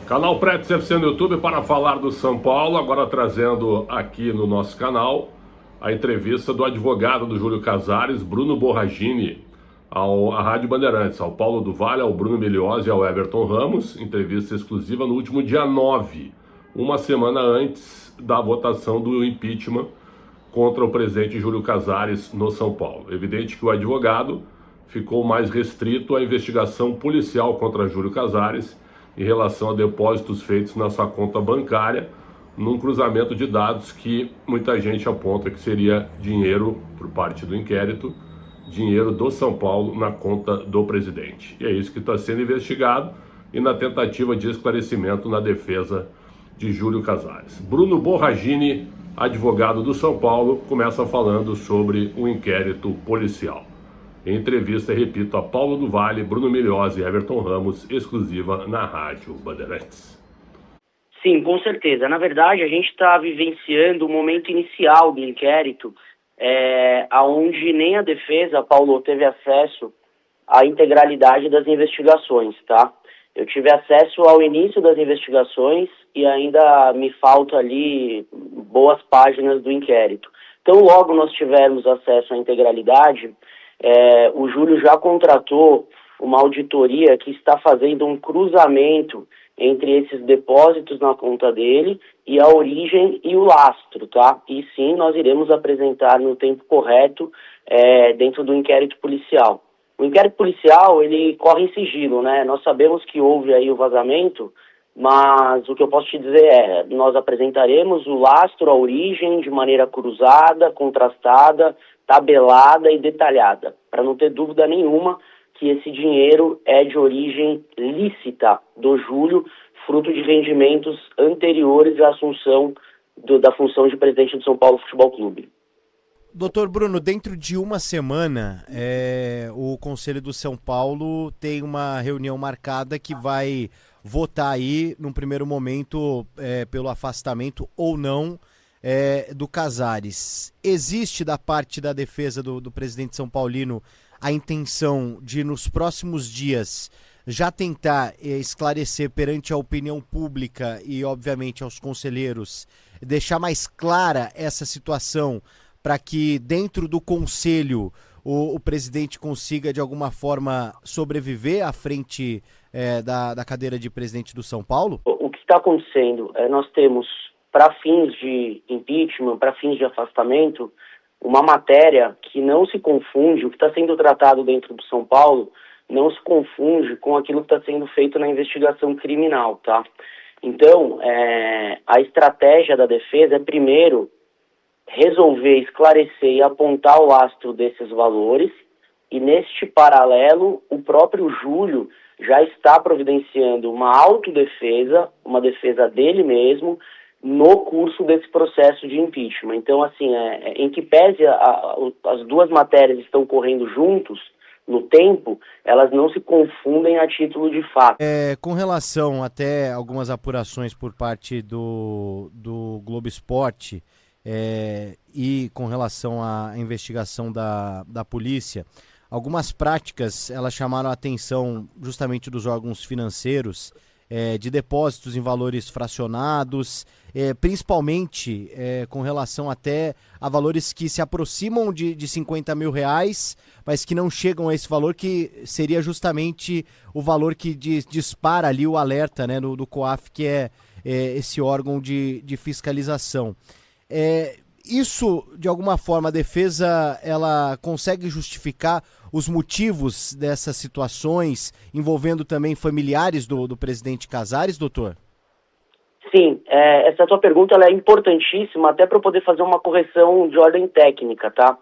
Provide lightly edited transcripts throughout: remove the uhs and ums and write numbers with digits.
Canal Pretos FC no YouTube para falar do São Paulo, agora trazendo aqui no nosso canal a entrevista do advogado do Júlio Casares, Bruno Borragini, à Rádio Bandeirantes, ao Paulo do Vale, ao Bruno Miliose e ao Everton Ramos, entrevista exclusiva no último dia 9, uma semana antes da votação do impeachment contra o presidente Júlio Casares no São Paulo. Evidente que o advogado ficou mais restrito à investigação policial contra Júlio Casares em relação a depósitos feitos na sua conta bancária, num cruzamento de dados que muita gente aponta que seria dinheiro, por parte do inquérito, dinheiro do São Paulo na conta do presidente. E é isso que está sendo investigado e na tentativa de esclarecimento na defesa de Júlio Casares. Bruno Borragini, advogado do São Paulo, começa falando sobre o inquérito policial. Em entrevista, repito, a Paulo do Vale, Bruno Miliose e Everton Ramos, exclusiva na Rádio Bandeirantes. Sim, com certeza. Na verdade, a gente está vivenciando o momento inicial do inquérito, onde nem a defesa, Paulo, teve acesso à integralidade das investigações, tá? Eu tive acesso ao início das investigações e ainda me falta ali boas páginas do inquérito. Então, logo nós tivermos acesso à integralidade, o Júlio já contratou uma auditoria que está fazendo um cruzamento entre esses depósitos na conta dele e a origem e o lastro, tá? E sim, nós iremos apresentar no tempo correto dentro do inquérito policial. O inquérito policial, ele corre em sigilo, né? Nós sabemos que houve aí o vazamento, mas o que eu posso te dizer nós apresentaremos o lastro, a origem, de maneira cruzada, contrastada, tabelada e detalhada, para não ter dúvida nenhuma que esse dinheiro é de origem lícita do Júlio, fruto de rendimentos anteriores à assunção da função de presidente do São Paulo Futebol Clube. Doutor Bruno, dentro de uma semana, o Conselho do São Paulo tem uma reunião marcada que vai votar aí, num primeiro momento, pelo afastamento ou não do Casares. Existe da parte da defesa do presidente São Paulino a intenção de, nos próximos dias, já tentar esclarecer perante a opinião pública e, obviamente, aos conselheiros, deixar mais clara essa situação para que, dentro do Conselho, o presidente consiga, de alguma forma, sobreviver à frente da cadeira de presidente do São Paulo? O que está acontecendo? Nós temos, para fins de impeachment, para fins de afastamento, uma matéria que não se confunde, o que está sendo tratado dentro do São Paulo, não se confunde com aquilo que está sendo feito na investigação criminal, tá? Então, a estratégia da defesa é, primeiro, resolver, esclarecer e apontar o lastro desses valores, e neste paralelo, o próprio Júlio já está providenciando uma autodefesa, uma defesa dele mesmo, no curso desse processo de impeachment. Então, assim, em que pese as duas matérias estão correndo juntos no tempo, elas não se confundem a título de fato. Com relação até algumas apurações por parte do Globo Esporte e com relação à investigação da polícia, algumas práticas elas chamaram a atenção justamente dos órgãos financeiros, de depósitos em valores fracionados, principalmente com relação até a valores que se aproximam de 50 mil reais, mas que não chegam a esse valor, que seria justamente o valor que dispara ali o alerta, né, do COAF, que é esse órgão de fiscalização. Isso, de alguma forma, a defesa ela consegue justificar os motivos dessas situações, envolvendo também familiares do presidente Casares, doutor? Sim, essa tua pergunta ela é importantíssima, até para eu poder fazer uma correção de ordem técnica, tá?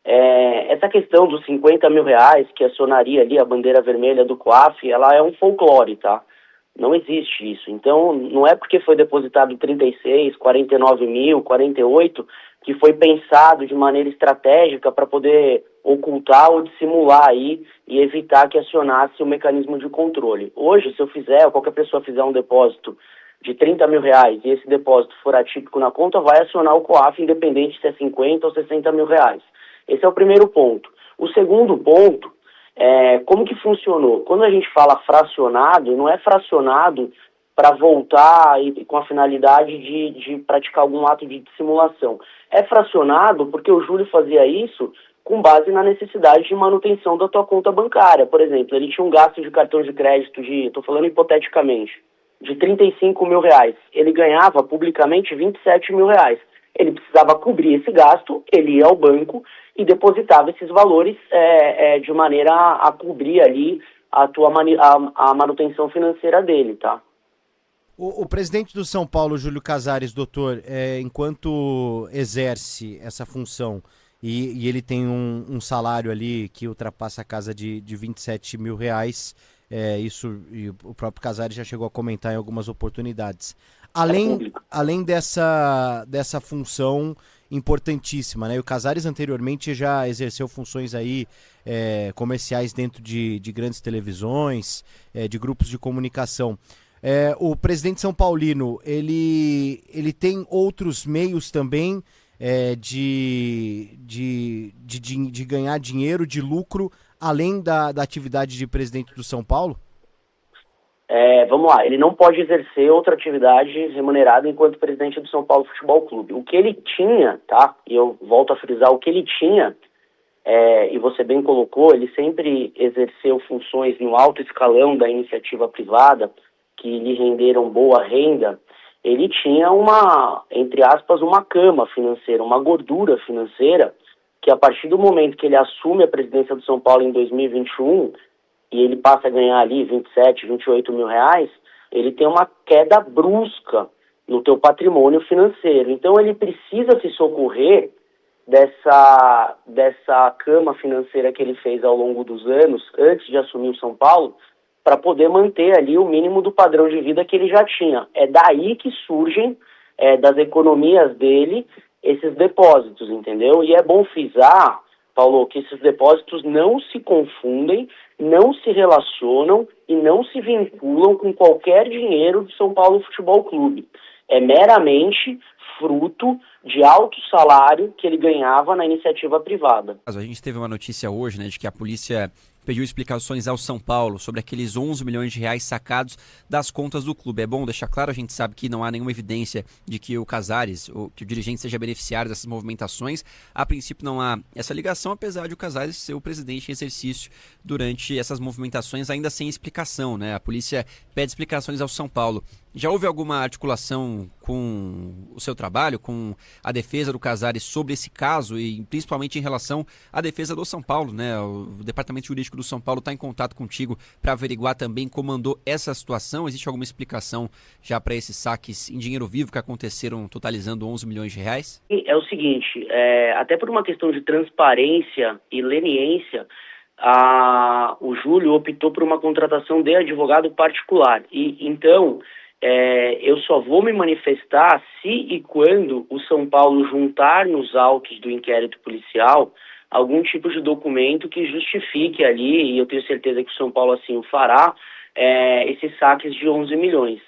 Essa questão dos 50 mil reais, que acionaria ali a bandeira vermelha do COAF, ela é um folclore, tá? Não existe isso. Então, não é porque foi depositado 36, 49 mil, 48, que foi pensado de maneira estratégica para poder ocultar ou dissimular aí e evitar que acionasse o mecanismo de controle. Hoje, se eu fizer, ou qualquer pessoa fizer um depósito de 30 mil reais e esse depósito for atípico na conta, vai acionar o COAF, independente se é 50 ou 60 mil reais. Esse é o primeiro ponto. O segundo ponto como que funcionou? Quando a gente fala fracionado, não é fracionado para voltar e com a finalidade de praticar algum ato de dissimulação. É fracionado porque o Júlio fazia isso com base na necessidade de manutenção da tua conta bancária. Por exemplo, ele tinha um gasto de cartão de crédito estou falando hipoteticamente, de 35 mil reais. Ele ganhava publicamente 27 mil reais. Ele precisava cobrir esse gasto, ele ia ao banco e depositava esses valores de maneira a cobrir ali a manutenção financeira dele, tá? O presidente do São Paulo, Júlio Casares, doutor, enquanto exerce essa função e ele tem um salário ali que ultrapassa a casa de 27 mil reais, isso e o próprio Casares já chegou a comentar em algumas oportunidades. Além dessa função importantíssima, né? O Casares anteriormente já exerceu funções aí comerciais dentro de grandes televisões, de grupos de comunicação. O presidente São Paulino, ele tem outros meios também de ganhar dinheiro, de lucro, além da atividade de presidente do São Paulo? Vamos lá, ele não pode exercer outra atividade remunerada enquanto presidente do São Paulo Futebol Clube. O que ele tinha, tá? E eu volto a frisar, o que ele tinha, e você bem colocou, ele sempre exerceu funções no alto escalão da iniciativa privada, que lhe renderam boa renda. Ele tinha entre aspas, uma cama financeira, uma gordura financeira, que a partir do momento que ele assume a presidência do São Paulo em 2021, e ele passa a ganhar ali 27, 28 mil reais, ele tem uma queda brusca no teu patrimônio financeiro. Então ele precisa se socorrer dessa cama financeira que ele fez ao longo dos anos, antes de assumir o São Paulo, para poder manter ali o mínimo do padrão de vida que ele já tinha. É daí que surgem, das economias dele, esses depósitos, entendeu? E é bom frisar, Paulo, que esses depósitos não se confundem, não se relacionam e não se vinculam com qualquer dinheiro do São Paulo Futebol Clube. É meramente fruto de alto salário que ele ganhava na iniciativa privada. A gente teve uma notícia hoje, né, de que a polícia pediu explicações ao São Paulo sobre aqueles 11 milhões de reais sacados das contas do clube. É bom deixar claro, a gente sabe que não há nenhuma evidência de que o Casares, que o dirigente seja beneficiário dessas movimentações. A princípio não há essa ligação, apesar de o Casares ser o presidente em exercício durante essas movimentações, ainda sem explicação, né? A polícia pede explicações ao São Paulo. Já houve alguma articulação com o seu trabalho, com a defesa do Casares sobre esse caso e principalmente em relação à defesa do São Paulo, né? O Departamento Jurídico do São Paulo está em contato contigo para averiguar também como andou essa situação. Existe alguma explicação já para esses saques em dinheiro vivo que aconteceram totalizando 11 milhões de reais? É o seguinte, até por uma questão de transparência e leniência, o Júlio optou por uma contratação de advogado particular. E então eu só vou me manifestar se e quando o São Paulo juntar nos autos do inquérito policial algum tipo de documento que justifique ali, e eu tenho certeza que o São Paulo assim o fará, esses saques de 11 milhões.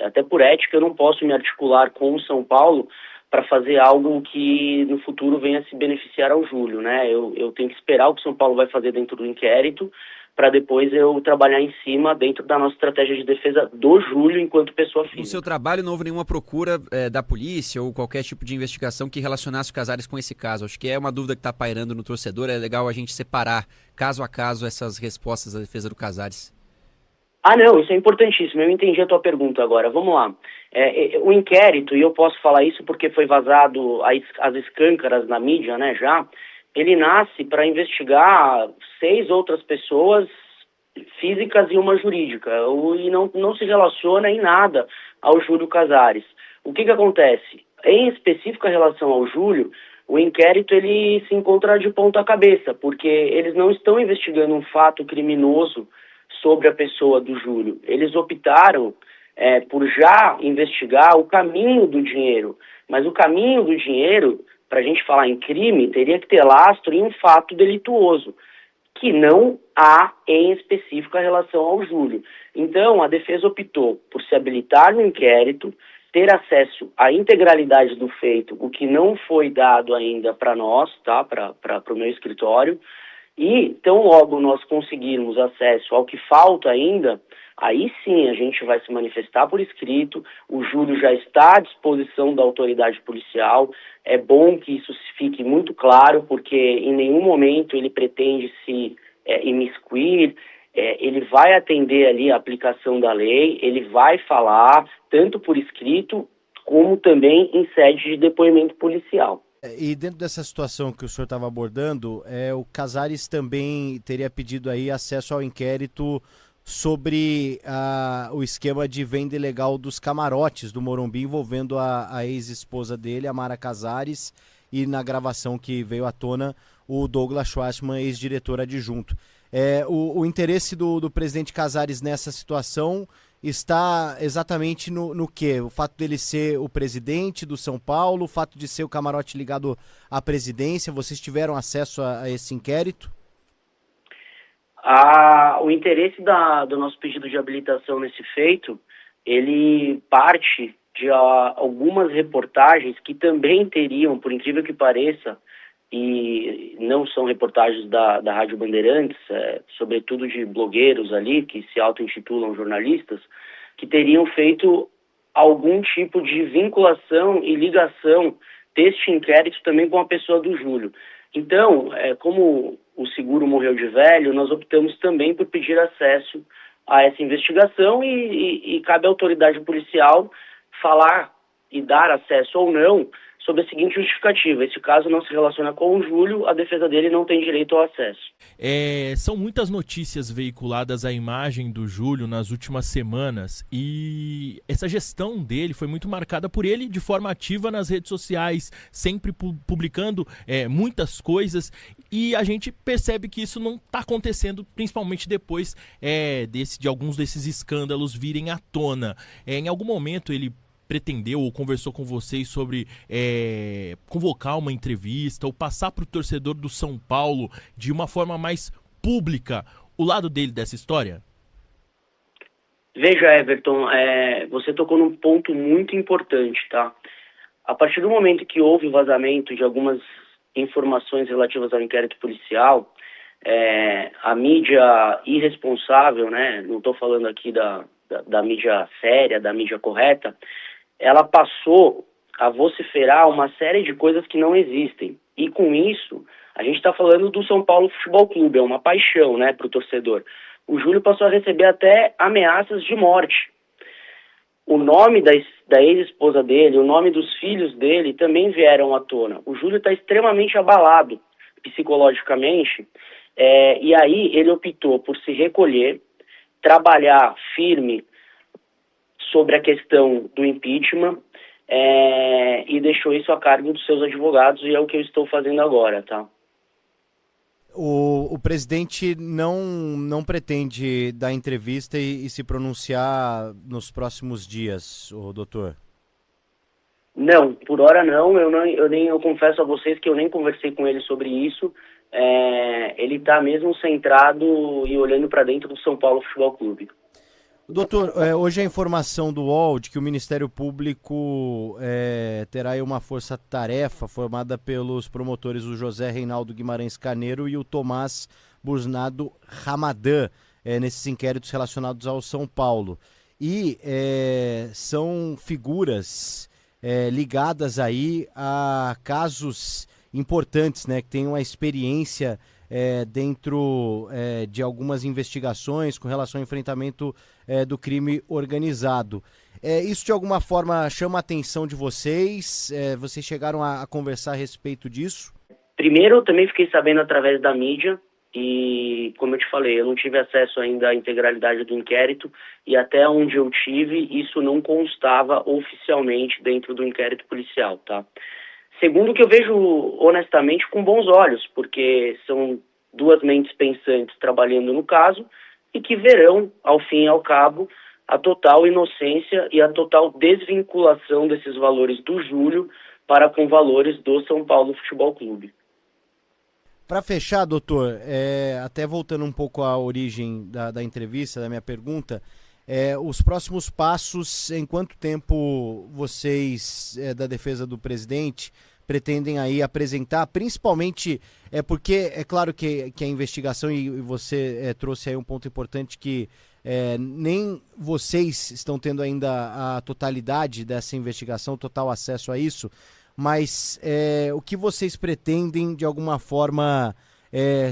Até por ética, eu não posso me articular com o São Paulo para fazer algo que no futuro venha se beneficiar ao Júlio, né? Eu tenho que esperar o que o São Paulo vai fazer dentro do inquérito, para depois eu trabalhar em cima dentro da nossa estratégia de defesa do Júlio enquanto pessoa física. No seu trabalho não houve nenhuma procura da polícia ou qualquer tipo de investigação que relacionasse o Casares com esse caso? Acho que é uma dúvida que está pairando no torcedor, é legal a gente separar caso a caso essas respostas da defesa do Casares. Não, isso é importantíssimo, eu entendi a tua pergunta agora, vamos lá. O inquérito, e eu posso falar isso porque foi vazado às escâncaras na mídia, né, já, ele nasce para investigar 6 outras pessoas físicas e uma jurídica, e não se relaciona em nada ao Júlio Casares. O que acontece? Em específico, em relação ao Júlio, o inquérito ele se encontra de ponta cabeça, porque eles não estão investigando um fato criminoso sobre a pessoa do Júlio. Eles optaram por já investigar o caminho do dinheiro, mas o caminho do dinheiro, para a gente falar em crime, teria que ter lastro em um fato delituoso, que não há em específico a relação ao Júlio. Então, a defesa optou por se habilitar no inquérito, ter acesso à integralidade do feito, o que não foi dado ainda para nós, tá? Para o meu escritório, e tão logo nós conseguirmos acesso ao que falta ainda, aí sim a gente vai se manifestar por escrito. O Júlio já está à disposição da autoridade policial. É bom que isso fique muito claro, porque em nenhum momento ele pretende se imiscuir. Ele vai atender ali a aplicação da lei, ele vai falar tanto por escrito como também em sede de depoimento policial. E dentro dessa situação que o senhor estava abordando, o Casares também teria pedido aí acesso ao inquérito sobre o esquema de venda ilegal dos camarotes do Morumbi envolvendo a ex-esposa dele, a Mara Casares, e na gravação que veio à tona, o Douglas Schwartzman, ex-diretor adjunto. O interesse do presidente Casares nessa situação está exatamente no quê? O fato dele ser o presidente do São Paulo, o fato de ser o camarote ligado à presidência, vocês tiveram acesso a esse inquérito? O interesse do nosso pedido de habilitação nesse feito, ele parte de algumas reportagens que também teriam, por incrível que pareça, e não são reportagens da Rádio Bandeirantes, sobretudo de blogueiros ali, que se auto-intitulam jornalistas, que teriam feito algum tipo de vinculação e ligação deste inquérito também com a pessoa do Júlio. Então, como o seguro morreu de velho, nós optamos também por pedir acesso a essa investigação e cabe à autoridade policial falar e dar acesso ou não sob a seguinte justificativa: esse caso não se relaciona com o Júlio, a defesa dele não tem direito ao acesso. São muitas notícias veiculadas à imagem do Júlio nas últimas semanas e essa gestão dele foi muito marcada por ele de forma ativa nas redes sociais, sempre publicando muitas coisas, e a gente percebe que isso não está acontecendo, principalmente depois de alguns desses escândalos virem à tona. Em algum momento ele pretendeu ou conversou com vocês sobre convocar uma entrevista ou passar para o torcedor do São Paulo de uma forma mais pública o lado dele dessa história? Veja, Everton, você tocou num ponto muito importante, tá? A partir do momento que houve o vazamento de algumas informações relativas ao inquérito policial, a mídia irresponsável, né? Não estou falando aqui da mídia séria, da mídia correta, ela passou a vociferar uma série de coisas que não existem. E com isso, a gente está falando do São Paulo Futebol Clube, é uma paixão, né, para o torcedor. O Júlio passou a receber até ameaças de morte. O nome da ex-esposa dele, o nome dos filhos dele também vieram à tona. O Júlio está extremamente abalado psicologicamente, e aí ele optou por se recolher, trabalhar firme sobre a questão do impeachment, e deixou isso a cargo dos seus advogados, e é o que eu estou fazendo agora, tá? O presidente não pretende dar entrevista e se pronunciar nos próximos dias, doutor? Não, por hora não. Eu confesso a vocês que eu nem conversei com ele sobre isso. Ele está mesmo centrado e olhando para dentro do São Paulo Futebol Clube. Doutor, hoje a informação do UOL de que o Ministério Público terá aí uma força-tarefa formada pelos promotores o José Reinaldo Guimarães Carneiro e o Tomás Busnado Ramadã, nesses inquéritos relacionados ao São Paulo. E são figuras ligadas aí a casos importantes, né, que têm uma experiência dentro de algumas investigações com relação ao enfrentamento do crime organizado. Isso de alguma forma chama a atenção de vocês? Vocês chegaram a conversar a respeito disso? Primeiro, eu também fiquei sabendo através da mídia e, como eu te falei, eu não tive acesso ainda à integralidade do inquérito e até onde eu tive, isso não constava oficialmente dentro do inquérito policial, tá? Segundo, que eu vejo honestamente com bons olhos, porque são duas mentes pensantes trabalhando no caso e que verão, ao fim e ao cabo, a total inocência e a total desvinculação desses valores do Júlio para com valores do São Paulo Futebol Clube. Para fechar, doutor, até voltando um pouco à origem da entrevista, da minha pergunta, os próximos passos, em quanto tempo vocês da defesa do presidente pretendem aí apresentar, principalmente porque é claro que a investigação, e você trouxe aí um ponto importante que nem vocês estão tendo ainda a totalidade dessa investigação, total acesso a isso, mas o que vocês pretendem, de alguma forma,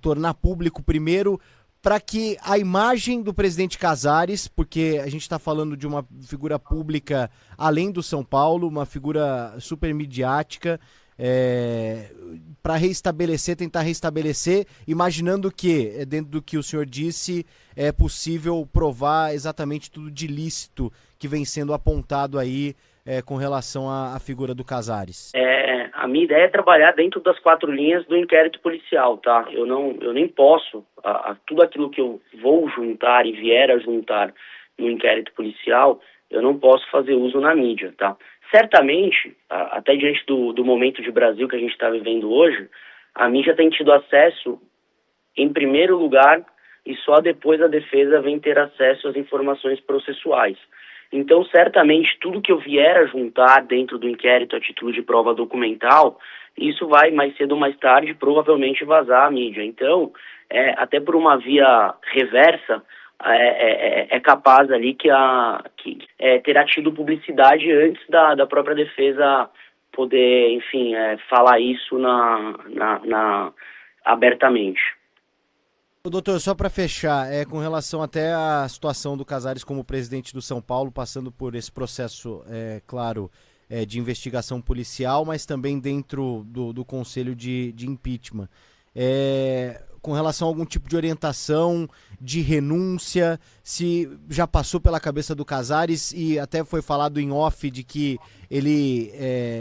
tornar público primeiro, para que a imagem do presidente Casares, porque a gente está falando de uma figura pública além do São Paulo, uma figura super midiática, para tentar restabelecer, imaginando que, dentro do que o senhor disse, é possível provar exatamente tudo de ilícito que vem sendo apontado aí com relação à figura do Casares. A minha ideia é trabalhar dentro das 4 linhas do inquérito policial, tá? Eu nem posso, tudo aquilo que eu vou juntar e vier a juntar no inquérito policial, eu não posso fazer uso na mídia, tá? Certamente, até diante do momento de Brasil que a gente está vivendo hoje, a mídia tem tido acesso em primeiro lugar e só depois a defesa vem ter acesso às informações processuais. Então, certamente, tudo que eu vier a juntar dentro do inquérito a título de prova documental, isso vai, mais cedo ou mais tarde, provavelmente vazar à mídia. Então, até por uma via reversa, é capaz ali que terá tido publicidade antes da própria defesa poder, enfim, falar isso abertamente. Doutor, só para fechar, com relação até à situação do Casares como presidente do São Paulo, passando por esse processo, claro, de investigação policial, mas também dentro do Conselho de Impeachment. Com relação a algum tipo de orientação, de renúncia, se já passou pela cabeça do Casares, e até foi falado em off de que ele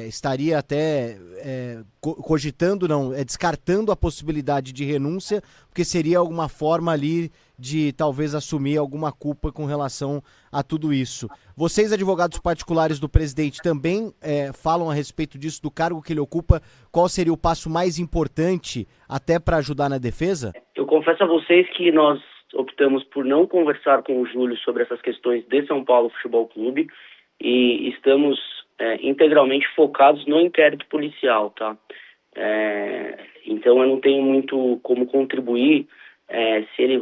estaria até descartando a possibilidade de renúncia, porque seria alguma forma ali de talvez assumir alguma culpa com relação a tudo isso. Vocês, advogados particulares do presidente, também falam a respeito disso, do cargo que ele ocupa? Qual seria o passo mais importante até para ajudar na defesa? Eu confesso a vocês que nós optamos por não conversar com o Júlio sobre essas questões de São Paulo Futebol Clube e estamos integralmente focados no inquérito policial, tá? Então eu não tenho muito como contribuir se ele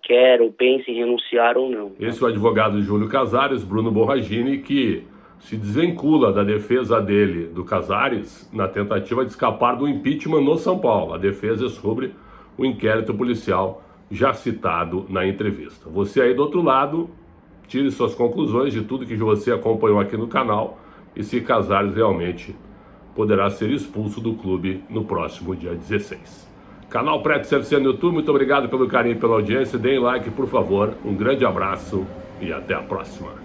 quer ou pensa em renunciar ou não. Esse é o advogado Júlio Casares, Bruno Borragini, que se desvincula da defesa dele, do Casares, na tentativa de escapar do impeachment no São Paulo. A defesa é sobre o inquérito policial já citado na entrevista. Você aí do outro lado, tire suas conclusões de tudo que você acompanhou aqui no canal e se Casares realmente poderá ser expulso do clube no próximo dia 16. Canal Preto CFC no YouTube, muito obrigado pelo carinho e pela audiência. Deem like, por favor. Um grande abraço e até a próxima.